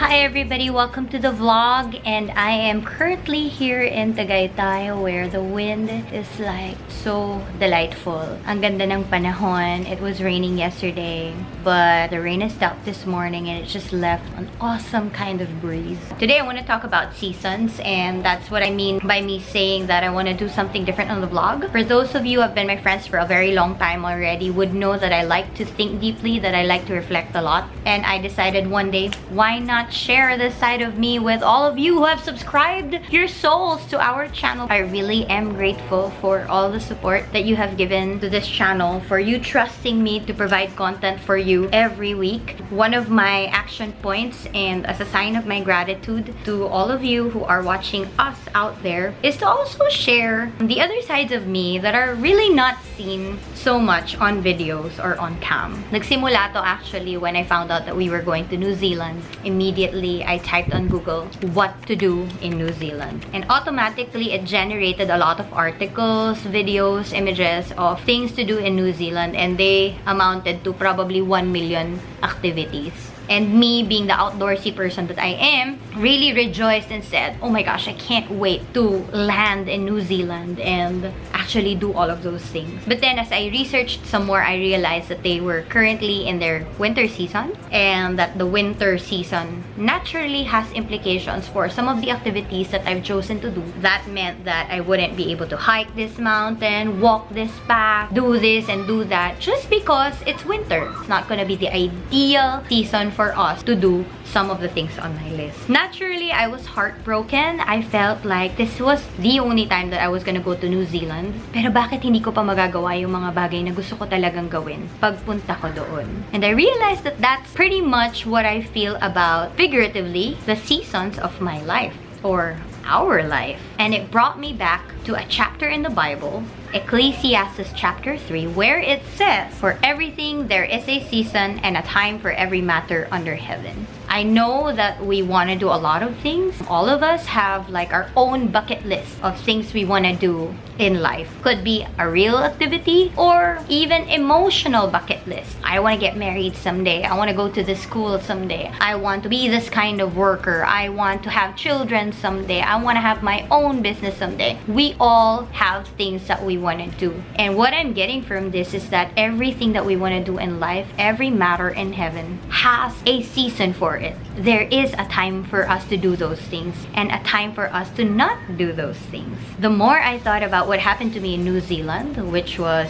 Hi everybody, welcome to the vlog, and I am currently here in Tagaytay where the wind is like so delightful. Ang ganda ng panahon. It was raining yesterday, but the rain has stopped this morning and it just left an awesome kind of breeze. Today I want to talk about seasons, and that's what I mean by me saying that I want to do something different on the vlog. For those of you who have been my friends for a very long time already would know that I like to think deeply, that I like to reflect a lot, and I decided one day, why not share this side of me with all of you who have subscribed your souls to our channel. I really am grateful for all the support that you have given to this channel, for you trusting me to provide content for you every week. One of my action points, and as a sign of my gratitude to all of you who are watching us out there, is to also share the other sides of me that are really not seen so much on videos or on cam. Nagsimula to actually when I found out that we were going to New Zealand. Immediately, I typed on Google what to do in New Zealand, and automatically it generated a lot of articles, videos, images of things to do in New Zealand, and they amounted to probably 1 million activities. And me, being the outdoorsy person that I am, really rejoiced and said, oh my gosh, I can't wait to land in New Zealand and actually do all of those things. But then as I researched some more, I realized that they were currently in their winter season, and that the winter season naturally has implications for some of the activities that I've chosen to do. That meant that I wouldn't be able to hike this mountain, walk this path, do this and do that, just because it's winter. It's not gonna be the ideal season for us to do some of the things on my list. Naturally, I was heartbroken. I felt like this was the only time that I was gonna go to New Zealand. Pero bakit hindi ko pa magagawa yung mga bagay na gusto ko talagang gawin pagpunta ko doon? And I realized that that's pretty much what I feel about, figuratively, the seasons of my life, or our life. And it brought me back to a chapter in the Bible, Ecclesiastes chapter 3, where it says, for everything there is a season and a time for every matter under heaven. I know that we want to do a lot of things. All of us have like our own bucket list of things we want to do in life. Could be a real activity or even emotional bucket list. I want to get married someday. I want to go to this school someday. I want to be this kind of worker. I want to have children someday. I want to have my own business someday. We all have things that we want to do. And what I'm getting from this is that everything that we want to do in life, every matter in heaven, has a season for it. There is a time for us to do those things and a time for us to not do those things. The more I thought about what happened to me in New Zealand, which was,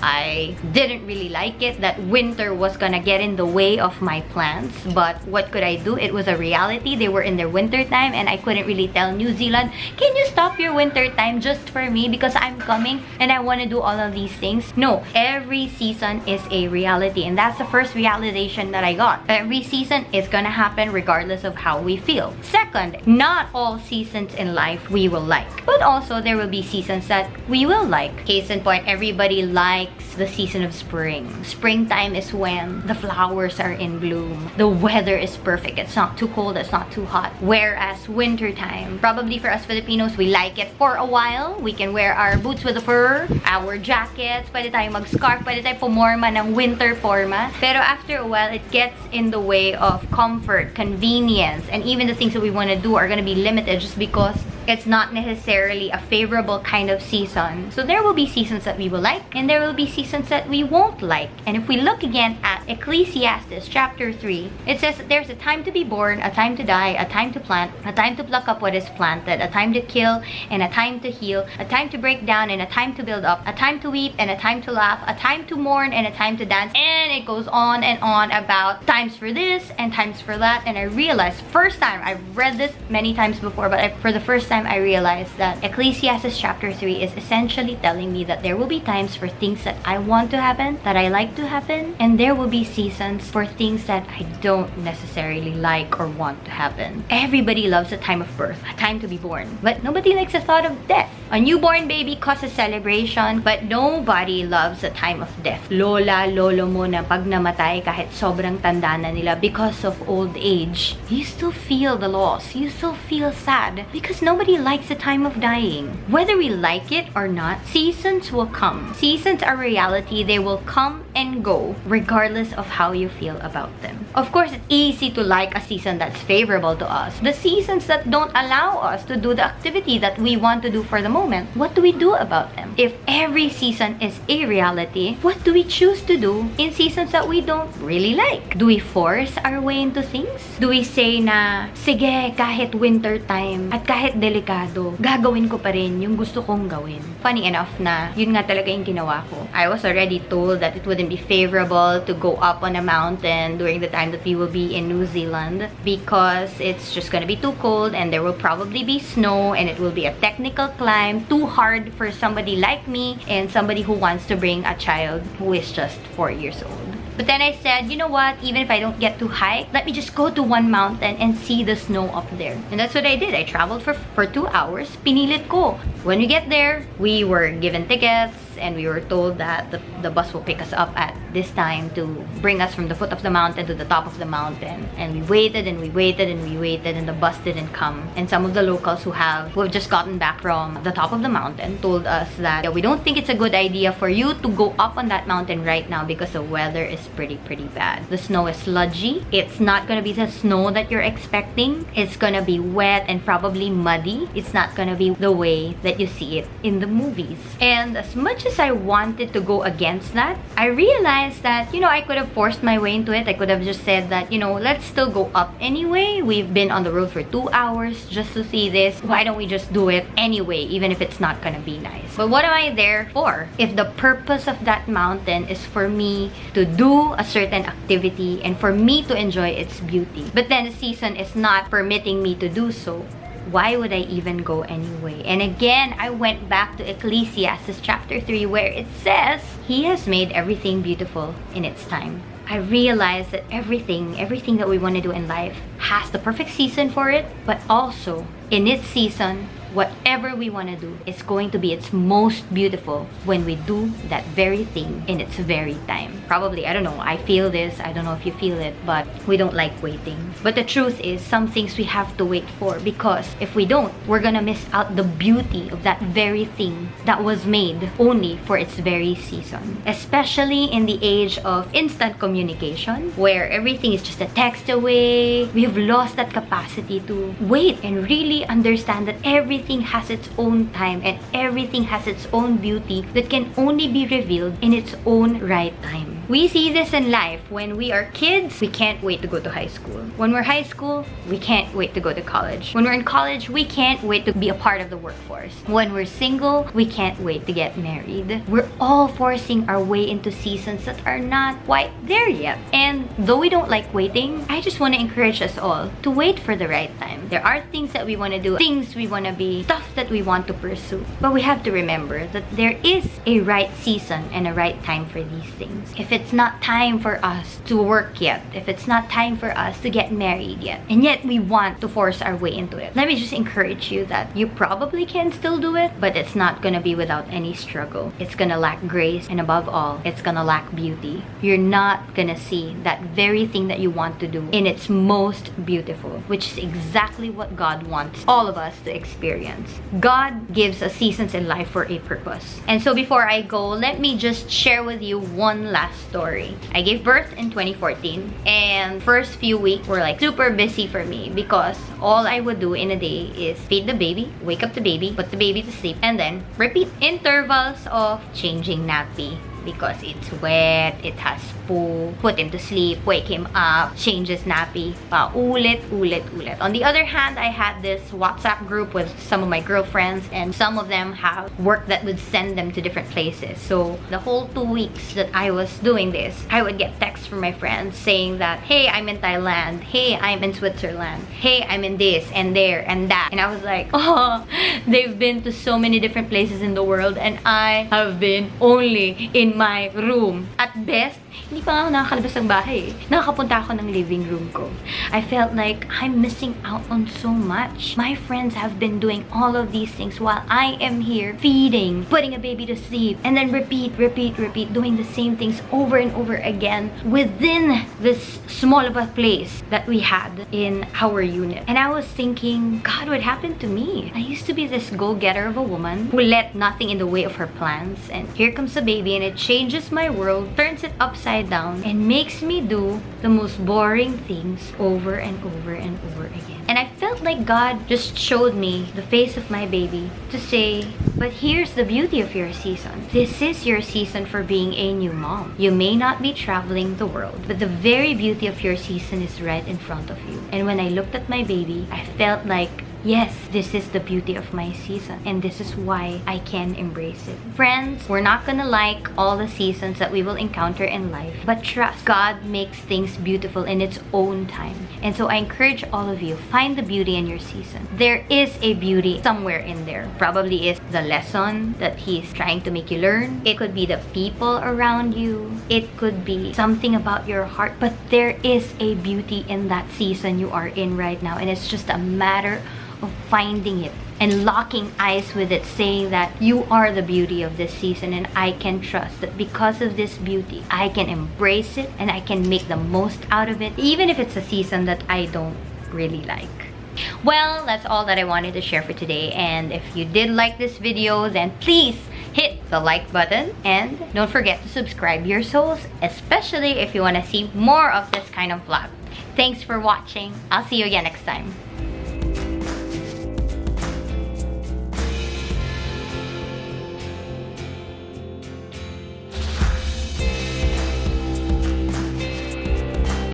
I didn't really like it, that winter was gonna get in the way of my plans. But what could I do? It was a reality. They were in their winter time, and I couldn't really tell New Zealand, can you stop your winter time just for me because I'm coming and I want to do all of these things? No, every season is a reality, and that's the first realization that I got. Every season is gonna happen regardless of how we feel. Second, not all seasons in life we will like, but also there will be seasons that we will like. Case in point, everybody likes the season of spring. Springtime is when the flowers are in bloom. The weather is perfect. It's not too cold, it's not too hot. Whereas wintertime, probably for us Filipinos, we like it for a while. We can wear our boots with the fur, our jackets, pwede tayo mag-scarf, pwede tayo pumorma ng winter forma. Pero after a while, it gets in the way of comfort, convenience, and even the things that we want to do are going to be limited just because it's not necessarily a favorable kind of season. So there will be seasons that we will like, and there will be seasons that we won't like. And if we look again at Ecclesiastes chapter 3, it says that there's a time to be born, a time to die, a time to plant, a time to pluck up what is planted, a time to kill and a time to heal, a time to break down and a time to build up, a time to weep and a time to laugh, a time to mourn and a time to dance. And it goes on and on about times for this and times for that. And I realized, first time, I've read this many times before, but for the first time I realized that Ecclesiastes chapter 3 is essentially telling me that there will be times for things that I want to happen, that I like to happen, and there will be seasons for things that I don't necessarily like or want to happen. Everybody loves a time of birth, a time to be born, but nobody likes the thought of death. A newborn baby causes celebration, but nobody loves the time of death. Lola, lolo mo na pag namatay kahit sobrang tanda na nila because of old age, you still feel the loss. You still feel sad because nobody nobody likes the time of dying. Whether we like it or not, seasons will come. Seasons are reality. They will come and go regardless of how you feel about them. Of course, it's easy to like a season that's favorable to us. The seasons that don't allow us to do the activity that we want to do for the moment, what do we do about them? If every season is a reality, what do we choose to do in seasons that we don't really like? Do we force our way into things? Do we say na, sige, kahit winter time at kahit delikado, gagawin ko pa rin yung gusto kong gawin? Funny enough na, yun nga talaga yung ginawa ko. I was already told that it wouldn't be favorable to go up on a mountain during the time that we will be in New Zealand because it's just gonna be too cold and there will probably be snow and it will be a technical climb, too hard for somebody like me and somebody who wants to bring a child who is just 4 years old. But then I said, you know what, even if I don't get to hike, let me just go to one mountain and see the snow up there. And that's what I did. I traveled for 2 hours. Pinilit ko. When we get there, we were given tickets and we were told that the bus will pick us up at this time to bring us from the foot of the mountain to the top of the mountain. And we waited and we waited and we waited and the bus didn't come. And some of the locals who have just gotten back from the top of the mountain told us that, yeah, we don't think it's a good idea for you to go up on that mountain right now because the weather is pretty bad. The snow is sludgy. It's not gonna be the snow that you're expecting. It's gonna be wet and probably muddy. It's not gonna be the way that you see it in the movies. And as much as I wanted to go against that, I realized that, you know, I could have forced my way into it. I could have just said that, you know, let's still go up anyway. We've been on the road for 2 hours just to see this. Why don't we just do it anyway, even if it's not gonna be nice? But what am I there for? If the purpose of that mountain is for me to do a certain activity and for me to enjoy its beauty, but then the season is not permitting me to do so, why would I even go anyway? And again, I went back to Ecclesiastes chapter 3 where it says, He has made everything beautiful in its time. I realized that everything that we want to do in life has the perfect season for it, but also in its season, whatever we want to do is going to be its most beautiful when we do that very thing in its very time. Probably, I don't know, I feel this, I don't know if you feel it, but we don't like waiting. But the truth is, some things we have to wait for because if we don't, we're gonna miss out the beauty of that very thing that was made only for its very season. Especially in the age of instant communication, where everything is just a text away, we've lost that capacity to wait and really understand that everything has its own time and everything has its own beauty that can only be revealed in its own right time. We see this in life. When we are kids, we can't wait to go to high school. When we're high school, we can't wait to go to college. When we're in college, we can't wait to be a part of the workforce. When we're single, we can't wait to get married. We're all forcing our way into seasons that are not quite there yet. And though we don't like waiting, I just want to encourage us all to wait for the right time. There are things that we want to do, things we want to be, stuff that we want to pursue. But we have to remember that there is a right season and a right time for these things. If it's not time for us to work yet, if it's not time for us to get married yet, and yet we want to force our way into it, let me just encourage you that you probably can still do it, but it's not gonna be without any struggle. It's gonna lack grace, and above all, it's gonna lack beauty. You're not gonna see that very thing that you want to do in its most beautiful, which is exactly what God wants all of us to experience. God gives us seasons in life for a purpose. And so before I go, let me just share with you one last story. I gave birth in 2014 and first few weeks were like super busy for me because all I would do in a day is feed the baby, wake up the baby, put the baby to sleep, and then repeat intervals of changing nappy because it's wet, it has poo, put him to sleep, wake him up, change his nappy, ulit. On the other hand, I had this WhatsApp group with some of my girlfriends and some of them have work that would send them to different places. So the whole 2 weeks that I was doing this, I would get texts from my friends saying that, hey, I'm in Thailand, hey, I'm in Switzerland, hey, I'm in this and there and that. And I was like, oh, they've been to so many different places in the world and I have been only in my room. At best, Hindi pa nga ako nakakalabas ng bahay eh. Nakakapunta ako ng living room ko. I felt like I'm missing out on so much. My friends have been doing all of these things while I am here feeding, putting a baby to sleep, and then repeat, doing the same things over and over again within this small of a place that we had in our unit. And I was thinking, God, what happened to me? I used to be this go-getter of a woman who let nothing in the way of her plans, and here comes the baby and it changes my world, turns it upside down, and makes me do the most boring things over and over and over again. And I felt like God just showed me the face of my baby to say, but here's the beauty of your season. This is your season for being a new mom. You may not be traveling the world, but the very beauty of your season is right in front of you. And when I looked at my baby, I felt like, yes, this is the beauty of my season, and this is why I can embrace it. Friends, we're not gonna like all the seasons that we will encounter in life, but trust, God makes things beautiful in its own time. And so I encourage all of you, find the beauty in your season. There is a beauty somewhere in there. Probably is the lesson that He's trying to make you learn. It could be the people around you. It could be something about your heart, but there is a beauty in that season you are in right now, and it's just a matter of finding it and locking eyes with it, saying that you are the beauty of this season, and I can trust that because of this beauty, I can embrace it and I can make the most out of it, even if it's a season that I don't really like. Well, that's all that I wanted to share for today, and if you did like this video, then please hit the like button and don't forget to subscribe your souls, especially if you want to see more of this kind of vlog. Thanks for watching. I'll see you again next time.